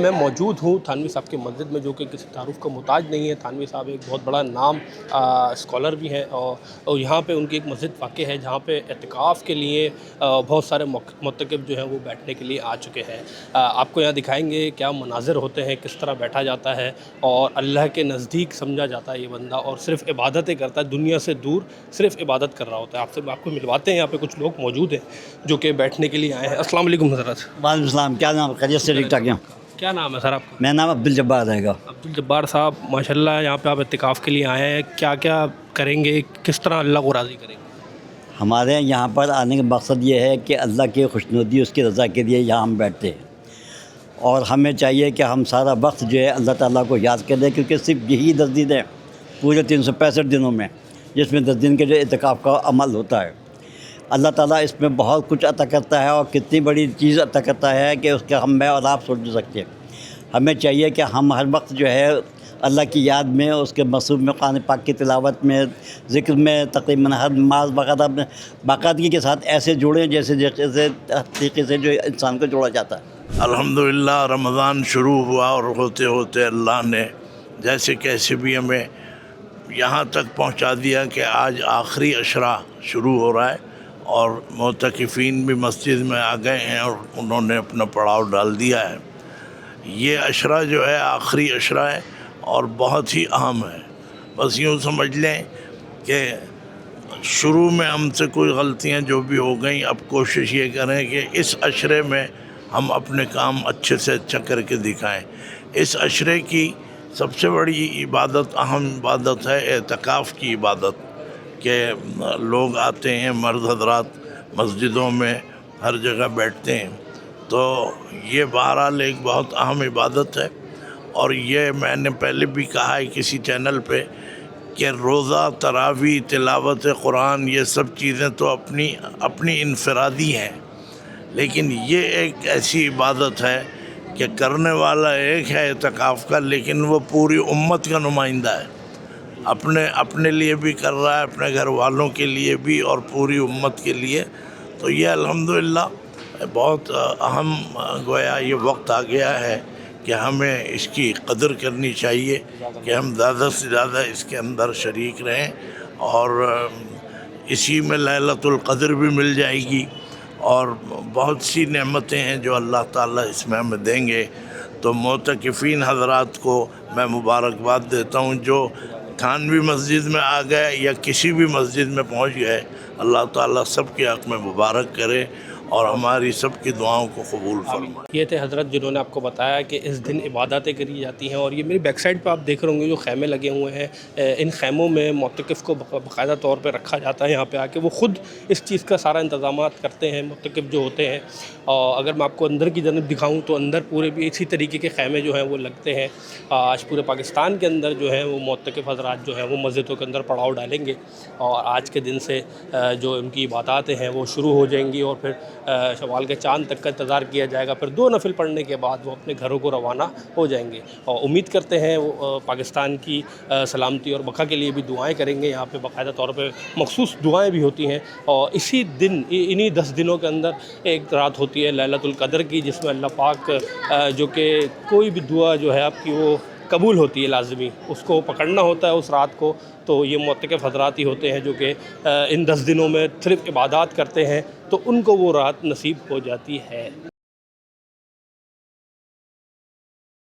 मैं मौजूद हूँ थानवी साहब की मस्जिद में, जो कि किसी तारुफ का मुताज नहीं है। थानवी साहब एक बहुत बड़ा नाम स्कॉलर भी हैं और यहाँ पे उनकी एक मस्जिद वाक़ है जहाँ पे एतिकाफ़ के लिए बहुत सारे मुतकिफ़ जो हैं वो बैठने के लिए आ चुके हैं। आपको यहाँ दिखाएंगे क्या मनाज़िर होते हैं, किस तरह बैठा जाता है और अल्लाह के नज़दीक समझा जाता है ये बंदा, और सिर्फ़ इबादतें करता है, दुनिया से दूर सिर्फ़ इबादत कर रहा होता है। आपको मिलवाते हैं, यहाँ पे कुछ लोग मौजूद हैं जो कि बैठने के लिए आए हैं। अस्सलाम वालेकुम हज़रत। वालेकुम सलाम। क्या नाम? खैरियत से? ठीक ठाक हैं। क्या नाम है सर आपका? मेरा नाम अब्दुल जब्बार रहेगा। अब्दुल जब्बार साहब, माशाल्लाह यहाँ पे आप इत्तिकाफ़ के लिए आए हैं, क्या क्या करेंगे, किस तरह अल्लाह को राज़ी करेंगे? हमारे यहाँ पर आने का मकसद ये है कि अल्लाह की खुशनुदी, उसकी रज़ा के लिए यहाँ हम बैठते हैं और हमें चाहिए कि हम सारा वक्त जो है अल्लाह ताला को याद करें, क्योंकि सिर्फ यही 10 दिन है पूरे 365 दिनों में, जिसमें 10 दिन के जो इत्तिकाफ़ का अमल होता है। अल्लाह ताला इसमें बहुत कुछ अता करता है और कितनी बड़ी चीज़ अता करता है कि उसके हम मैं और आप सोच नहीं सकते। हमें चाहिए कि हम हर वक्त जो है अल्लाह की याद में, उसके मसरूफ़ में, कुरान पाक की तिलावत में, ज़िक्र में, तक़रीबन हर नमाज़ वग़ैरह बाकायदगी के साथ ऐसे जुड़ें जैसे तरीके से जो इंसान को जोड़ा जाता है। अल्हम्दुलिल्लाह रमज़ान शुरू हुआ और होते होते अल्लाह ने जैसे कैसे भी हमें यहाँ तक पहुँचा दिया कि आज आखिरी अशरा शुरू हो रहा है और मुतकिफ़ीन भी मस्जिद में आ गए हैं और उन्होंने अपना पड़ाव डाल दिया है। ये अशरा जो है आखिरी अशरा है और बहुत ही अहम है। बस यूँ समझ लें कि शुरू में हमसे कोई गलतियाँ जो भी हो गई, अब कोशिश ये करें कि इस अशरे में हम अपने काम अच्छे से अच्छा करके दिखाएं। इस अशरे की सबसे बड़ी इबादत, अहम इबादत है एतिकाफ़ की इबादत, कि लोग आते हैं, मर्द हज़रात मस्जिदों में हर जगह बैठते हैं। तो ये बहरहाल एक बहुत अहम इबादत है और ये मैंने पहले भी कहा है किसी चैनल पे कि रोज़ा, तरावी, तिलावत कुरान, ये सब चीज़ें तो अपनी इनफरादी हैं, लेकिन ये एक ऐसी इबादत है कि करने वाला एक है एतिकाफ़ का, लेकिन वो पूरी उम्मत का नुमाइंदा है। अपने लिए भी कर रहा है, अपने घर वालों के लिए भी और पूरी उम्मत के लिए। तो ये अल्हम्दुलिल्लाह बहुत अहम गोया ये वक्त आ गया है कि हमें इसकी कदर करनी चाहिए कि हम ज़्यादा से ज़्यादा इसके अंदर शरीक रहें और इसी में लैलतुल क़द्र भी मिल जाएगी और बहुत सी नेमतें हैं जो अल्लाह ताला इसमें हमें देंगे। तो मुतकिफ़ीन हज़रात को मैं मुबारकबाद देता हूँ जो थानवी मस्जिद में आ गए या किसी भी मस्जिद में पहुँच गए। अल्लाह ताला सब के हक़ में मुबारक करे और हमारी सब की दुआओं को कबूल फरमाए। ये थे हज़रत जिन्होंने आपको बताया कि इस दिन इबादतें करी जाती हैं। और ये मेरी बैक साइड पे आप देख रहे होंगे जो खैमे लगे हुए हैं, इन खैमों में मुतकिफ़ को बाकायदा तौर पे रखा जाता है। यहाँ पे आके वो ख़ुद इस चीज़ का सारा इंतज़ामात करते हैं मुतकिफ़ जो होते हैं। और अगर मैं आपको अंदर की जानब दिखाऊँ तो अंदर पूरे भी इसी तरीके के खैमे जो हैं वो लगते हैं। आज पूरे पाकिस्तान के अंदर जो है वो मुतकिफ़ हज़रात जो हैं वो मस्जिदों के अंदर पड़ाव डालेंगे और आज के दिन से जो उनकी इबादतें हैं वो शुरू हो जाएंगी और फिर शवाल के चाँद तक का इंतज़ार किया जाएगा। फिर 2 नफिल पढ़ने के बाद वो अपने घरों को रवाना हो जाएंगे और उम्मीद करते हैं वो पाकिस्तान की सलामती और बका के लिए भी दुआएं करेंगे। यहाँ पे बाकायदा तौर पे मखसूस दुआएं भी होती हैं और इसी दिन, इन्हीं 10 दिनों के अंदर एक रात होती है लैलतुल क़द्र की, जिसमें अल्लाह पाक जो कि कोई भी दुआ जो है आपकी वो कबूल होती है, लाजमी उसको पकड़ना होता है उस रात को। तो ये मुतकिफ़ हज़रात ही होते हैं जो कि इन 10 दिनों में सिर्फ़ इबादत करते हैं, तो उनको वो रात नसीब हो जाती है।